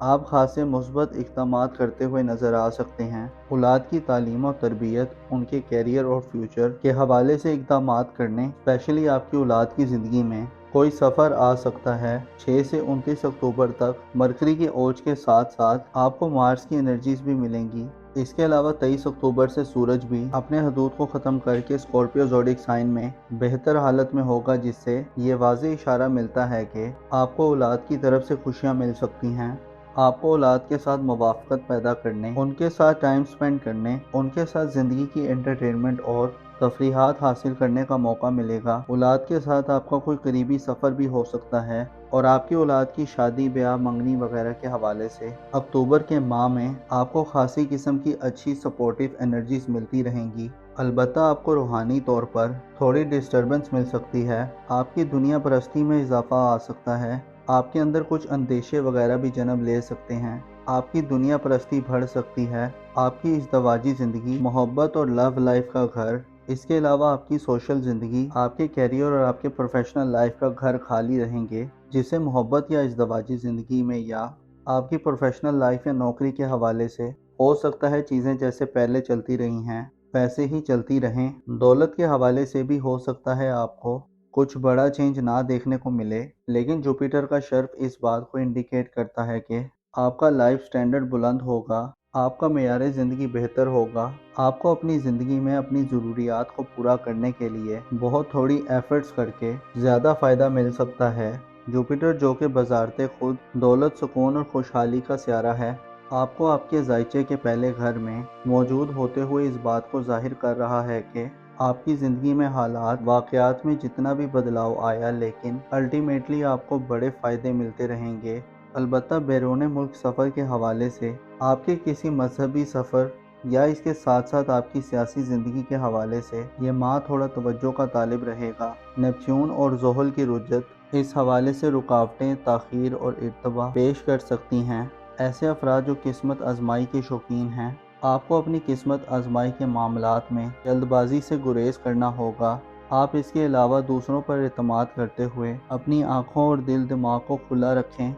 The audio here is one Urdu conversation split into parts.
آپ خاصے مثبت اقدامات کرتے ہوئے نظر آ سکتے ہیں۔ اولاد کی تعلیم و تربیت، ان کے کیریئر اور فیوچر کے حوالے سے اقدامات کرنے، اسپیشلی آپ کی اولاد کی زندگی میں کوئی سفر آ سکتا ہے۔ 6 سے 29 اکتوبر تک مرکری کے اوج کے ساتھ ساتھ آپ کو مارس کی انرجیز بھی ملیں گی۔ اس کے علاوہ 23 اکتوبر سے سورج بھی اپنے حدود کو ختم کر کے اسکارپیو زوڈک سائن میں بہتر حالت میں ہوگا، جس سے یہ واضح اشارہ ملتا ہے کہ آپ کو اولاد کی طرف سے خوشیاں مل سکتی ہیں۔ آپ کو اولاد کے ساتھ موافقت پیدا کرنے، ان کے ساتھ ٹائم سپینڈ کرنے، ان کے ساتھ زندگی کی انٹرٹینمنٹ اور تفریحات حاصل کرنے کا موقع ملے گا۔ اولاد کے ساتھ آپ کا کوئی قریبی سفر بھی ہو سکتا ہے، اور آپ کی اولاد کی شادی، بیاہ، منگنی وغیرہ کے حوالے سے اکتوبر کے ماہ میں آپ کو خاصی قسم کی اچھی سپورٹیو انرجیز ملتی رہیں گی۔ البتہ آپ کو روحانی طور پر تھوڑی ڈسٹربنس مل سکتی ہے۔ آپ کی دنیا پرستی میں اضافہ آ سکتا ہے۔ آپ کے اندر کچھ اندیشے وغیرہ بھی جنم لے سکتے ہیں۔ آپ کی دنیا پرستی بڑھ سکتی ہے۔ آپ کی ازدواجی زندگی، محبت اور لو لائف کا گھر، اس کے علاوہ آپ کی سوشل زندگی، آپ کے کیریئر اور آپ کے پروفیشنل لائف کا گھر خالی رہیں گے، جسے محبت یا ازدواجی زندگی میں یا آپ کی پروفیشنل لائف یا نوکری کے حوالے سے ہو سکتا ہے چیزیں جیسے پہلے چلتی رہی ہیں ویسے ہی چلتی رہیں۔ دولت کے حوالے سے بھی ہو سکتا ہے آپ کو کچھ بڑا چینج نہ دیکھنے کو ملے، لیکن جوپیٹر کا شرف اس بات کو انڈیکیٹ کرتا ہے کہ آپ کا لائف سٹینڈرڈ بلند ہوگا، آپ کا معیار زندگی بہتر ہوگا۔ آپ کو اپنی زندگی میں اپنی ضروریات کو پورا کرنے کے لیے بہت تھوڑی ایفرٹس کر کے زیادہ فائدہ مل سکتا ہے۔ جوپیٹر، جو کہ بذات خود دولت، سکون اور خوشحالی کا سیارہ ہے، آپ کو آپ کے ذائچے کے پہلے گھر میں موجود ہوتے ہوئے اس بات کو ظاہر کر رہا ہے کہ آپ کی زندگی میں حالات، واقعات میں جتنا بھی بدلاؤ آیا، لیکن الٹیمیٹلی آپ کو بڑے فائدے ملتے رہیں گے۔ البتہ بیرون ملک سفر کے حوالے سے آپ کے کسی مذہبی سفر یا اس کے ساتھ ساتھ آپ کی سیاسی زندگی کے حوالے سے یہ ماہ تھوڑا توجہ کا طالب رہے گا۔ نیپچون اور زحل کی رجت اس حوالے سے رکاوٹیں، تاخیر اور ارتباط پیش کر سکتی ہیں۔ ایسے افراد جو قسمت آزمائی کے شوقین ہیں، آپ کو اپنی قسمت آزمائی کے معاملات میں جلد بازی سے گریز کرنا ہوگا۔ آپ اس کے علاوہ دوسروں پر اعتماد کرتے ہوئے اپنی آنکھوں اور دل دماغ کو کھلا رکھیں،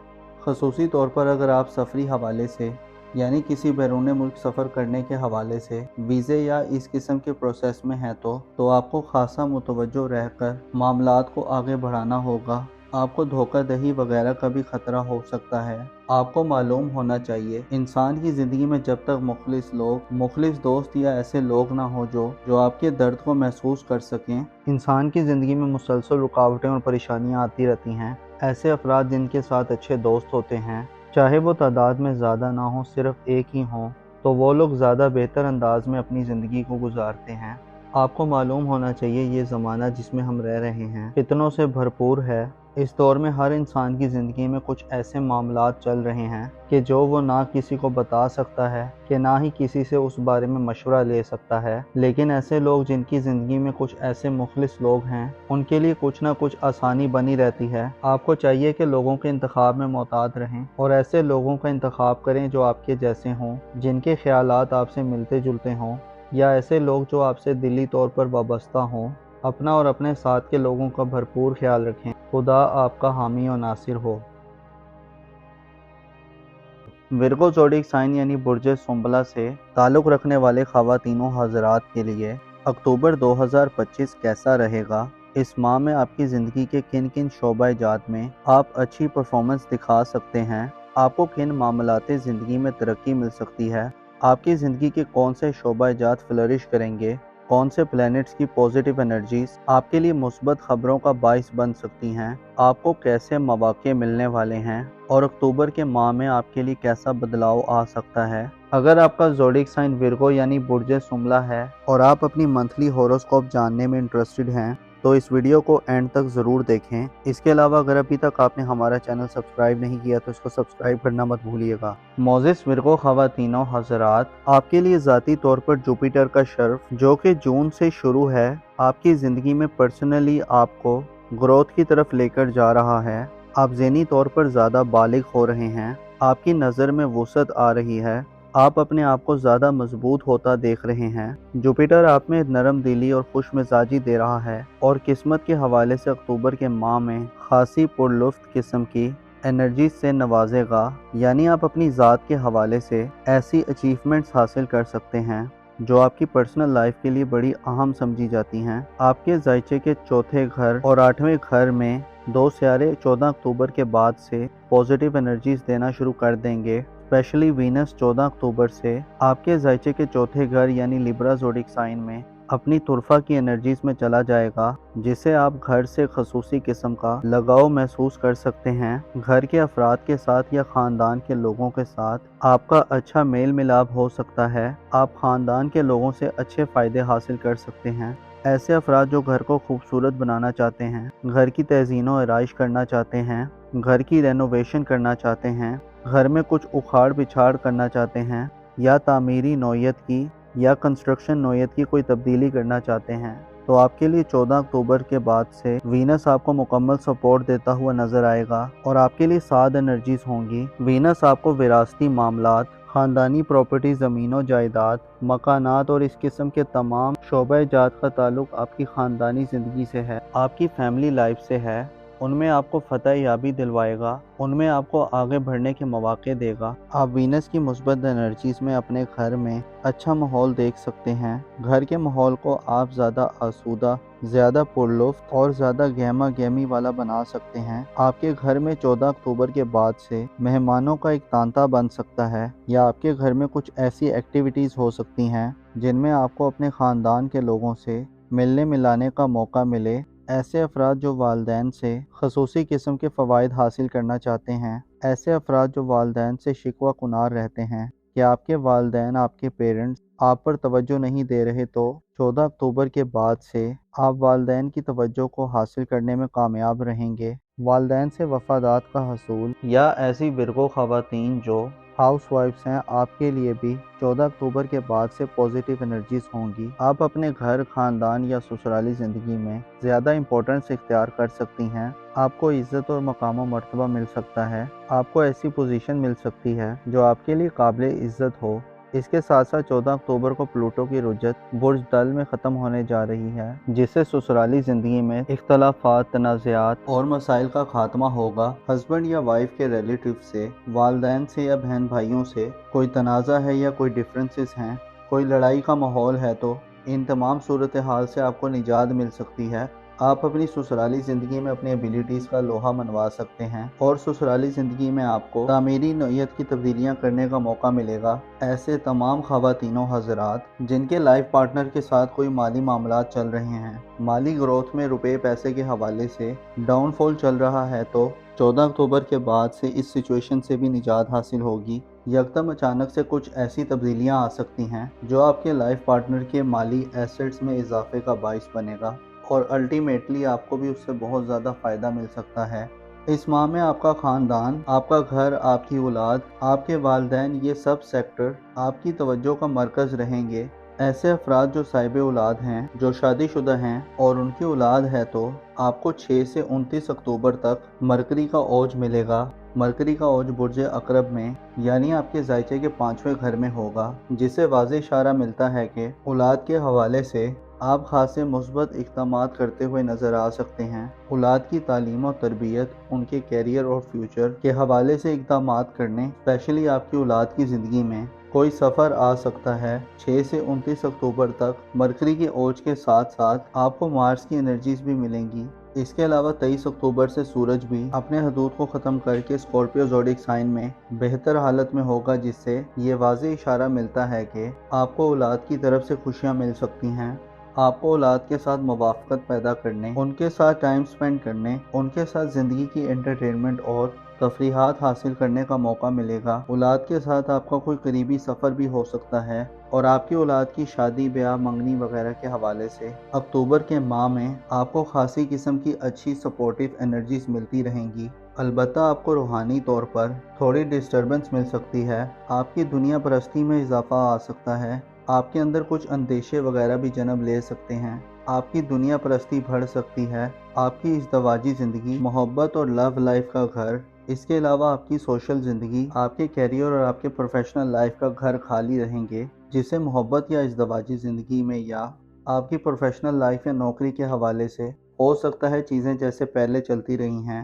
خصوصی طور پر اگر آپ سفری حوالے سے یعنی کسی بیرون ملک سفر کرنے کے حوالے سے ویزے یا اس قسم کے پروسیس میں ہیں تو آپ کو خاصا متوجہ رہ کر معاملات کو آگے بڑھانا ہوگا۔ آپ کو دھوکہ دہی وغیرہ کا بھی خطرہ ہو سکتا ہے۔ آپ کو معلوم ہونا چاہیے، انسان کی زندگی میں جب تک مخلص دوست یا ایسے لوگ نہ ہو جو آپ کے درد کو محسوس کر سکیں، انسان کی زندگی میں مسلسل رکاوٹیں اور پریشانیاں آتی رہتی ہیں۔ ایسے افراد جن کے ساتھ اچھے دوست ہوتے ہیں، چاہے وہ تعداد میں زیادہ نہ ہوں، صرف ایک ہی ہوں، تو وہ لوگ زیادہ بہتر انداز میں اپنی زندگی کو گزارتے ہیں۔ آپ کو معلوم ہونا چاہیے، یہ زمانہ جس میں ہم رہ رہے ہیں فتنوں سے بھرپور ہے۔ اس دور میں ہر انسان کی زندگی میں کچھ ایسے معاملات چل رہے ہیں کہ جو وہ نہ کسی کو بتا سکتا ہے کہ نہ ہی کسی سے اس بارے میں مشورہ لے سکتا ہے، لیکن ایسے لوگ جن کی زندگی میں کچھ ایسے مخلص لوگ ہیں، ان کے لیے کچھ نہ کچھ آسانی بنی رہتی ہے۔ آپ کو چاہیے کہ لوگوں کے انتخاب میں محتاط رہیں اور ایسے لوگوں کا انتخاب کریں جو آپ کے جیسے ہوں، جن کے خیالات آپ سے ملتے جلتے ہوں، یا ایسے لوگ جو آپ سے دلی طور پر وابستہ ہوں۔ اپنا اور اپنے ساتھ کے لوگوں کا بھرپور خیال رکھیں۔ خدا آپ کا حامی و ناصر ہو۔ ورگو زوڈک سائن یعنی برج سنبلہ سے تعلق رکھنے والے خواتین و حضرات کے لیے اکتوبر 2025 کیسا رہے گا؟ اس ماہ میں آپ کی زندگی کے کن کن شعبہ جات میں آپ اچھی پرفارمنس دکھا سکتے ہیں؟ آپ کو کن معاملات زندگی میں ترقی مل سکتی ہے؟ آپ کی زندگی کے کون سے شعبہ جات فلرش کریں گے؟ کون سے پلینٹس کی پوزیٹیو انرجیز آپ کے لیے مثبت خبروں کا باعث بن سکتی ہیں؟ آپ کو کیسے مواقع ملنے والے ہیں اور اکتوبر کے ماہ میں آپ کے لیے کیسا بدلاؤ آ سکتا ہے؟ اگر آپ کا زوڈک سائن ورگو یعنی برج سنبلہ ہے اور آپ اپنی منتھلی ہوروسکوپ جاننے میں انٹرسٹڈ ہیں تو اس ویڈیو کو اینڈ تک ضرور دیکھیں۔ اس کے علاوہ اگر ابھی تک آپ نے ہمارا چینل سبسکرائب نہیں کیا تو اس کو سبسکرائب کرنا مت بھولیے گا۔ معزز ورگو خواتین و حضرات، آپ کے لیے ذاتی طور پر جوپیٹر کا شرف جو کہ جون سے شروع ہے، آپ کی زندگی میں پرسنلی آپ کو گروتھ کی طرف لے کر جا رہا ہے۔ آپ ذہنی طور پر زیادہ بالغ ہو رہے ہیں، آپ کی نظر میں وسعت آ رہی ہے، آپ اپنے آپ کو زیادہ مضبوط ہوتا دیکھ رہے ہیں۔ جوپیٹر آپ میں نرم دلی اور خوش مزاجی دے رہا ہے اور قسمت کے حوالے سے اکتوبر کے ماہ میں خاصی پرلطف قسم کی انرجی سے نوازے گا، یعنی آپ اپنی ذات کے حوالے سے ایسی اچیومنٹس حاصل کر سکتے ہیں جو آپ کی پرسنل لائف کے لیے بڑی اہم سمجھی جاتی ہیں۔ آپ کے ذائچے کے چوتھے گھر اور 8ویں گھر میں 2 سیارے 14 اکتوبر کے بعد سے پازیٹیو انرجیز دینا شروع کر دیں گے۔ اسپیشلی وینس 14 اکتوبر سے آپ کے ذائچے کے چوتھے گھر یعنی لیبرا زوڈک سائن میں اپنی طرفہ کی انرجیز میں چلا جائے گا، جسے آپ گھر سے خصوصی قسم کا لگاؤ محسوس کر سکتے ہیں۔ گھر کے افراد کے ساتھ یا خاندان کے لوگوں کے ساتھ آپ کا اچھا میل ملاپ ہو سکتا ہے۔ آپ خاندان کے لوگوں سے اچھے فائدے حاصل کر سکتے ہیں۔ ایسے افراد جو گھر کو خوبصورت بنانا چاہتے ہیں، گھر کی تزئین و آرائش کرنا چاہتے ہیں، گھر کی رینوویشن کرنا چاہتے ہیں، گھر میں کچھ اکھاڑ پچھاڑ کرنا چاہتے ہیں یا تعمیری نوعیت کی یا کنسٹرکشن نوعیت کی کوئی تبدیلی کرنا چاہتے ہیں، تو آپ کے لیے 14 اکتوبر کے بعد سے وینس آپ کو مکمل سپورٹ دیتا ہوا نظر آئے گا اور آپ کے لیے 7 انرجیز ہوں گی۔ وینس آپ کو وراثتی معاملات، خاندانی پراپرٹی، زمین و جائیداد، مکانات اور اس قسم کے تمام شعبہ جات کا تعلق آپ کی خاندانی زندگی سے ہے، آپ کی فیملی لائف سے ہے۔ ان میں آپ کو فتح یابی دلوائے گا، ان میں آپ کو آگے بڑھنے کے مواقع دے گا۔ آپ وینس کی مثبت انرجیز میں اپنے گھر میں اچھا ماحول دیکھ سکتے ہیں۔ گھر کے ماحول کو آپ زیادہ آسودہ، زیادہ پرلطف اور زیادہ گہما گہمی والا بنا سکتے ہیں۔ آپ کے گھر میں 14 اکتوبر کے بعد سے مہمانوں کا ایک تانتا بن سکتا ہے، یا آپ کے گھر میں کچھ ایسی ایکٹیویٹیز ہو سکتی ہیں جن میں آپ کو اپنے خاندان کے لوگوں سے ملنے ملانے کا موقع ملے۔ ایسے افراد جو والدین سے خصوصی قسم کے فوائد حاصل کرنا چاہتے ہیں، ایسے افراد جو والدین سے شکوہ کنار رہتے ہیں کہ آپ کے والدین، آپ کے پیرنٹس آپ پر توجہ نہیں دے رہے، تو 14 اکتوبر کے بعد سے آپ والدین کی توجہ کو حاصل کرنے میں کامیاب رہیں گے۔ والدین سے وفادات کا حصول، یا ایسی ورگو خواتین جو ہاؤس وائفز ہیں، آپ کے لیے بھی 14 اکتوبر کے بعد سے پازیٹیو انرجیز ہوں گی۔ آپ اپنے گھر، خاندان یا سسرالی زندگی میں زیادہ امپورٹنس اختیار کر سکتی ہیں۔ آپ کو عزت اور مقام و مرتبہ مل سکتا ہے، آپ کو ایسی پوزیشن مل سکتی ہے جو آپ کے لیے قابل عزت ہو۔ اس کے ساتھ ساتھ 14 اکتوبر کو پلوٹو کی رجت برج دل میں ختم ہونے جا رہی ہے، جس سے سسرالی زندگی میں اختلافات، تنازعات اور مسائل کا خاتمہ ہوگا۔ ہسبینڈ یا وائف کے ریلیٹیو سے، والدین سے یا بہن بھائیوں سے کوئی تنازع ہے یا کوئی ڈفرینسز ہیں، کوئی لڑائی کا ماحول ہے، تو ان تمام صورتحال سے آپ کو نجات مل سکتی ہے۔ آپ اپنی سسرالی زندگی میں اپنی ایبیلیٹیز کا لوہا منوا سکتے ہیں اور سسرالی زندگی میں آپ کو تعمیری نوعیت کی تبدیلیاں کرنے کا موقع ملے گا۔ ایسے تمام خواتین و حضرات جن کے لائف پارٹنر کے ساتھ کوئی مالی معاملات چل رہے ہیں، مالی گروتھ میں روپے پیسے کے حوالے سے ڈاؤن فال چل رہا ہے، تو 14 اکتوبر کے بعد سے اس سچویشن سے بھی نجات حاصل ہوگی۔ یکدم اچانک سے کچھ ایسی تبدیلیاں آ سکتی ہیں جو آپ کے لائف پارٹنر کے مالی ایسٹس میں اضافے کا باعث بنے گا، اور الٹیمیٹلی آپ کو بھی اس سے بہت زیادہ فائدہ مل سکتا ہے۔ اس ماہ میں آپ کا خاندان، آپ کا گھر، آپ کی اولاد، آپ کے والدین، یہ سب سیکٹر آپ کی توجہ کا مرکز رہیں گے۔ ایسے افراد جو صاحب اولاد ہیں، جو شادی شدہ ہیں اور ان کی اولاد ہے، تو آپ کو 6 سے 29 اکتوبر تک مرکری کا اوج ملے گا۔ مرکری کا اوج برج عقرب میں، یعنی آپ کے ذائچے کے 5ویں گھر میں ہوگا، جس سے واضح اشارہ ملتا ہے کہ اولاد کے حوالے سے آپ خاصے مثبت اقدامات کرتے ہوئے نظر آ سکتے ہیں۔ اولاد کی تعلیم و تربیت، ان کے کیریئر اور فیوچر کے حوالے سے اقدامات کرنے، اسپیشلی آپ کی اولاد کی زندگی میں کوئی سفر آ سکتا ہے۔ 6 سے 29 اکتوبر تک مرکری کے اوج کے ساتھ ساتھ آپ کو مارس کی انرجیز بھی ملیں گی۔ اس کے علاوہ 23 اکتوبر سے سورج بھی اپنے حدود کو ختم کر کے اسکارپیو زوڈک سائن میں بہتر حالت میں ہوگا، جس سے یہ واضح اشارہ ملتا ہے کہ آپ کو اولاد کی طرف سے خوشیاں مل سکتی ہیں۔ آپ کو اولاد کے ساتھ موافقت پیدا کرنے، ان کے ساتھ ٹائم سپینڈ کرنے، ان کے ساتھ زندگی کی انٹرٹینمنٹ اور تفریحات حاصل کرنے کا موقع ملے گا۔ اولاد کے ساتھ آپ کا کوئی قریبی سفر بھی ہو سکتا ہے، اور آپ کی اولاد کی شادی، بیاہ، منگنی وغیرہ کے حوالے سے اکتوبر کے ماہ میں آپ کو خاصی قسم کی اچھی سپورٹیو انرجیز ملتی رہیں گی۔ البتہ آپ کو روحانی طور پر تھوڑی ڈسٹربنس مل سکتی ہے، آپ کی دنیا پرستی میں اضافہ آ سکتا ہے، آپ کے اندر کچھ اندیشے وغیرہ بھی جنم لے سکتے ہیں، آپ کی دنیا پرستی بڑھ سکتی ہے، آپ کی ازدواجی زندگی، محبت اور لو لائف کا گھر، اس کے علاوہ آپ کی سوشل زندگی، آپ کے کیریئر اور آپ کے پروفیشنل لائف کا گھر خالی رہیں گے، جس سے محبت یا ازدواجی زندگی میں یا آپ کی پروفیشنل لائف یا نوکری کے حوالے سے ہو سکتا ہے چیزیں جیسے پہلے چلتی رہی ہیں،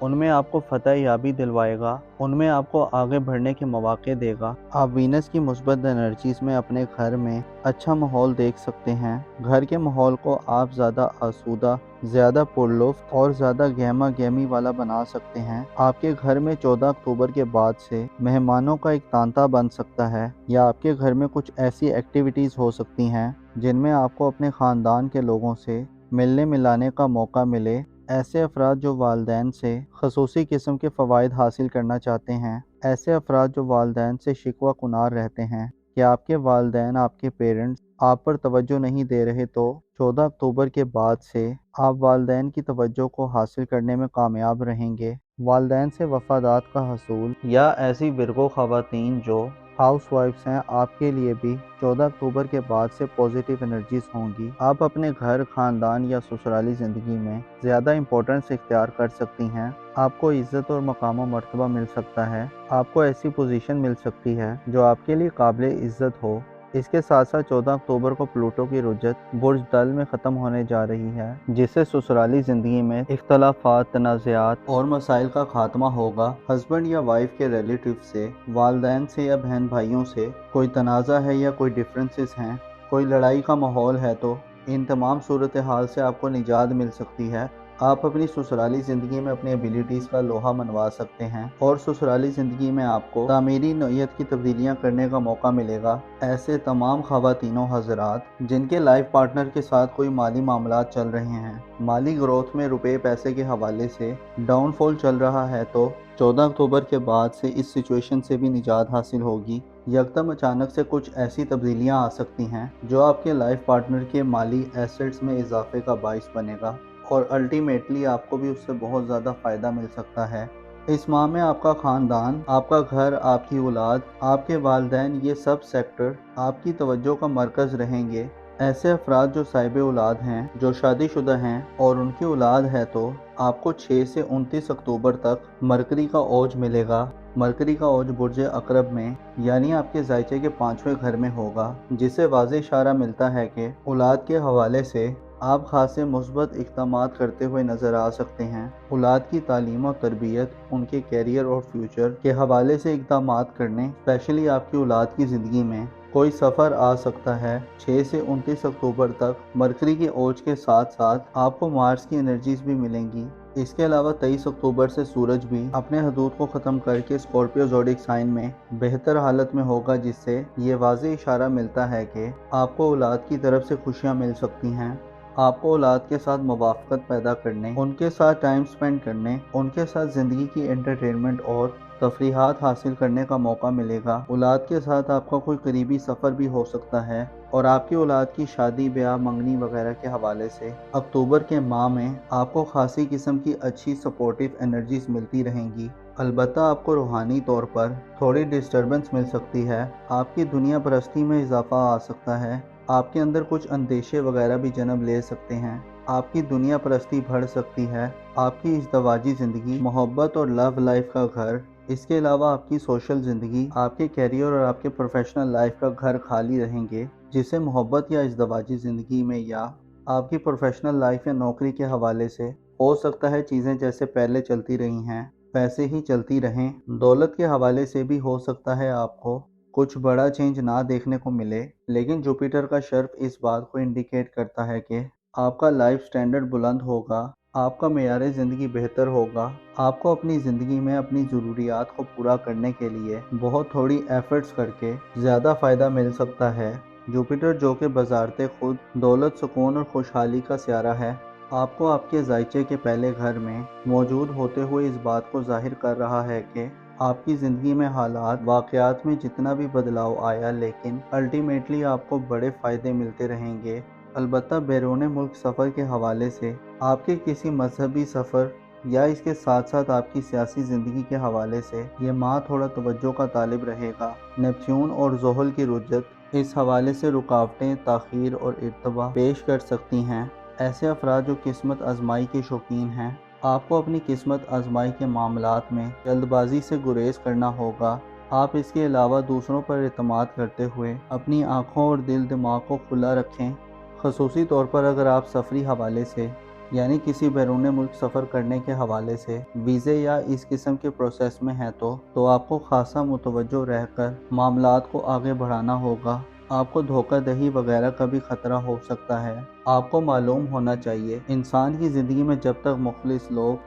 ان میں آپ کو فتح یابی دلوائے گا، ان میں آپ کو آگے بڑھنے کے مواقع دے گا۔ آپ وینس کی مثبت انرجیز میں اپنے گھر میں اچھا ماحول دیکھ سکتے ہیں۔ گھر کے ماحول کو آپ زیادہ آسودہ، زیادہ پرلطف اور زیادہ گہما گہمی والا بنا سکتے ہیں۔ آپ کے گھر میں 14 اکتوبر کے بعد سے مہمانوں کا ایک تانتا بن سکتا ہے، یا آپ کے گھر میں کچھ ایسی ایکٹیویٹیز ہو سکتی ہیں جن میں آپ کو اپنے خاندان کے لوگوں سے ملنے ملانے کا موقع ملے۔ ایسے افراد جو والدین سے خصوصی قسم کے فوائد حاصل کرنا چاہتے ہیں، ایسے افراد جو والدین سے شکوہ کنار رہتے ہیں کہ آپ کے والدین، آپ کے پیرنٹس آپ پر توجہ نہیں دے رہے، تو 14 اکتوبر کے بعد سے آپ والدین کی توجہ کو حاصل کرنے میں کامیاب رہیں گے۔ والدین سے وفادات کا حصول، یا ایسی ورگو خواتین جو ہاؤس وائفز ہیں، آپ کے لیے بھی 14 اکتوبر کے بعد سے پازیٹیو انرجیز ہوں گی۔ آپ اپنے گھر، خاندان یا سسرالی زندگی میں زیادہ امپورٹنس اختیار کر سکتی ہیں۔ آپ کو عزت اور مقام و مرتبہ مل سکتا ہے۔ آپ کو ایسی پوزیشن مل سکتی ہے جو آپ کے لیے قابل عزت ہو۔ اس کے ساتھ ساتھ 14 اکتوبر کو پلوٹو کی رجت برج دل میں ختم ہونے جا رہی ہے، جس سے سسرالی زندگی میں اختلافات، تنازعات اور مسائل کا خاتمہ ہوگا۔ ہسبینڈ یا وائف کے ریلیٹیو سے، والدین سے یا بہن بھائیوں سے کوئی تنازع ہے یا کوئی ڈفرینسز ہیں، کوئی لڑائی کا ماحول ہے، تو ان تمام صورتحال سے آپ کو نجات مل سکتی ہے۔ آپ اپنی سسرالی زندگی میں اپنی ایبیلیٹیز کا لوہا منوا سکتے ہیں، اور سسرالی زندگی میں آپ کو تعمیری نوعیت کی تبدیلیاں کرنے کا موقع ملے گا۔ ایسے تمام خواتین و حضرات جن کے لائف پارٹنر کے ساتھ کوئی مالی معاملات چل رہے ہیں، مالی گروتھ میں روپے پیسے کے حوالے سے ڈاؤن فال چل رہا ہے، تو 14 اکتوبر کے بعد سے اس سچویشن سے بھی نجات حاصل ہوگی۔ یکدم اچانک سے کچھ ایسی تبدیلیاں آ سکتی ہیں جو آپ کے لائف پارٹنر کے مالی ایسٹس میں اضافے کا باعث بنے گا، اور الٹیمیٹلی آپ کو بھی اس سے بہت زیادہ فائدہ مل سکتا ہے۔ اس ماہ میں آپ کا خاندان، آپ کا گھر، آپ کی اولاد، آپ کے والدین، یہ سب سیکٹر آپ کی توجہ کا مرکز رہیں گے۔ ایسے افراد جو صاحب اولاد ہیں، جو شادی شدہ ہیں اور ان کی اولاد ہے، تو آپ کو 6 سے 29 اکتوبر تک مرکری کا اوج ملے گا۔ مرکری کا اوج برج عقرب میں، یعنی آپ کے ذائچے کے 5ویں گھر میں ہوگا، جس سے واضح اشارہ ملتا ہے کہ اولاد کے حوالے سے آپ خاصے مثبت اقدامات کرتے ہوئے نظر آ سکتے ہیں۔ اولاد کی تعلیم و تربیت، ان کے کیریئر اور فیوچر کے حوالے سے اقدامات کرنے، اسپیشلی آپ کی اولاد کی زندگی میں کوئی سفر آ سکتا ہے۔ 6 سے 29 اکتوبر تک مرکری کے اوج کے ساتھ ساتھ آپ کو مارس کی انرجیز بھی ملیں گی۔ اس کے علاوہ 23 اکتوبر سے سورج بھی اپنے حدود کو ختم کر کے اسکارپیو زوڈک سائن میں بہتر حالت میں ہوگا، جس سے یہ واضح اشارہ ملتا ہے کہ آپ کو اولاد کی طرف سے خوشیاں مل سکتی ہیں۔ آپ کو اولاد کے ساتھ موافقت پیدا کرنے، ان کے ساتھ ٹائم سپینڈ کرنے، ان کے ساتھ زندگی کی انٹرٹینمنٹ اور تفریحات حاصل کرنے کا موقع ملے گا۔ اولاد کے ساتھ آپ کا کوئی قریبی سفر بھی ہو سکتا ہے، اور آپ کی اولاد کی شادی، بیاہ، منگنی وغیرہ کے حوالے سے اکتوبر کے ماہ میں آپ کو خاصی قسم کی اچھی سپورٹیو انرجیز ملتی رہیں گی۔ البتہ آپ کو روحانی طور پر تھوڑی ڈسٹربنس مل سکتی ہے۔ آپ کی دنیا پرستی میں اضافہ آ سکتا ہے۔ آپ کے اندر کچھ اندیشے وغیرہ بھی جنم لے سکتے ہیں۔ آپ کی دنیا پرستی بڑھ سکتی ہے۔ آپ کی ازدواجی زندگی، محبت اور لو لائف کا گھر، اس کے علاوہ آپ کی سوشل زندگی، آپ کے کیریئر اور آپ کے پروفیشنل لائف کا گھر خالی رہیں گے، جس سے محبت یا ازدواجی زندگی میں، یا آپ کی پروفیشنل لائف یا نوکری کے حوالے سے ہو سکتا ہے چیزیں جیسے پہلے چلتی رہی ہیں ویسے ہی چلتی رہیں۔ دولت کے حوالے سے بھی ہو سکتا ہے آپ کو کچھ بڑا چینج نہ دیکھنے کو ملے، لیکن جوپیٹر کا شرف اس بات کو انڈیکیٹ کرتا ہے کہ آپ کا لائف سٹینڈرڈ بلند ہوگا، آپ کا معیار زندگی بہتر ہوگا۔ آپ کو اپنی زندگی میں اپنی ضروریات کو پورا کرنے کے لیے بہت تھوڑی ایفرٹس کر کے زیادہ فائدہ مل سکتا ہے۔ جوپیٹر، جو کہ بذات خود دولت، سکون اور خوشحالی کا سیارہ ہے، آپ کو آپ کے ذائچے کے پہلے گھر میں موجود ہوتے ہوئے اس بات کو ظاہر کر رہا ہے کہ آپ کی زندگی میں حالات، واقعات میں جتنا بھی بدلاؤ آیا، لیکن الٹیمیٹلی آپ کو بڑے فائدے ملتے رہیں گے۔ البتہ بیرون ملک سفر کے حوالے سے، آپ کے کسی مذہبی سفر یا اس کے ساتھ ساتھ آپ کی سیاسی زندگی کے حوالے سے یہ ماہ تھوڑا توجہ کا طالب رہے گا۔ نیپچون اور زحل کی رجت اس حوالے سے رکاوٹیں، تاخیر اور ارتباط پیش کر سکتی ہیں۔ ایسے افراد جو قسمت آزمائی کے شوقین ہیں، آپ کو اپنی قسمت آزمائی کے معاملات میں جلد بازی سے گریز کرنا ہوگا۔ آپ اس کے علاوہ دوسروں پر اعتماد کرتے ہوئے اپنی آنکھوں اور دل دماغ کو کھلا رکھیں، خصوصی طور پر اگر آپ سفری حوالے سے یعنی کسی بیرون ملک سفر کرنے کے حوالے سے ویزے یا اس قسم کے پروسیس میں ہے تو آپ کو خاصا متوجہ رہ کر معاملات کو آگے بڑھانا ہوگا۔ آپ کو دھوکہ دہی وغیرہ کا بھی خطرہ ہو سکتا ہے۔ آپ کو معلوم ہونا چاہیے انسان کی زندگی میں جب تک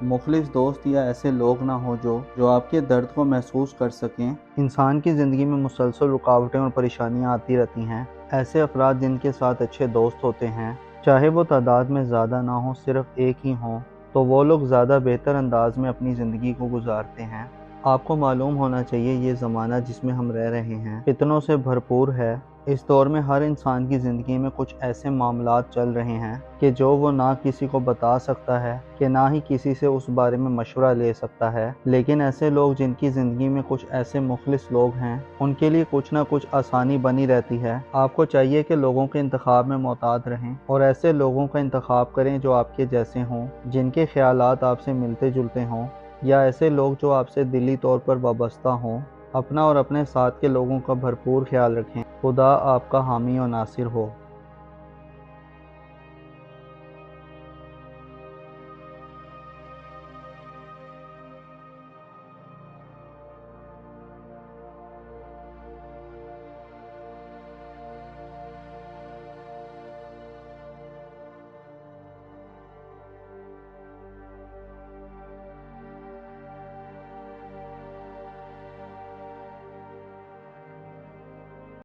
مخلص دوست یا ایسے لوگ نہ ہوں جو آپ کے درد کو محسوس کر سکیں، انسان کی زندگی میں مسلسل رکاوٹیں اور پریشانیاں آتی رہتی ہیں۔ ایسے افراد جن کے ساتھ اچھے دوست ہوتے ہیں، چاہے وہ تعداد میں زیادہ نہ ہوں، صرف ایک ہی ہوں، تو وہ لوگ زیادہ بہتر انداز میں اپنی زندگی کو گزارتے ہیں۔ آپ کو معلوم ہونا چاہیے یہ زمانہ جس میں ہم رہ رہے ہیں فتنوں سے بھرپور ہے۔ اس دور میں ہر انسان کی زندگی میں کچھ ایسے معاملات چل رہے ہیں کہ جو وہ نہ کسی کو بتا سکتا ہے کہ نہ ہی کسی سے اس بارے میں مشورہ لے سکتا ہے، لیکن ایسے لوگ جن کی زندگی میں کچھ ایسے مخلص لوگ ہیں، ان کے لیے کچھ نہ کچھ آسانی بنی رہتی ہے۔ آپ کو چاہیے کہ لوگوں کے انتخاب میں محتاط رہیں اور ایسے لوگوں کا انتخاب کریں جو آپ کے جیسے ہوں، جن کے خیالات آپ سے ملتے جلتے ہوں، یا ایسے لوگ جو آپ سے دلی طور پر وابستہ ہوں۔ اپنا اور اپنے ساتھ کے لوگوں کا بھرپور خیال رکھیں۔ خدا آپ کا حامی و ناصر ہو۔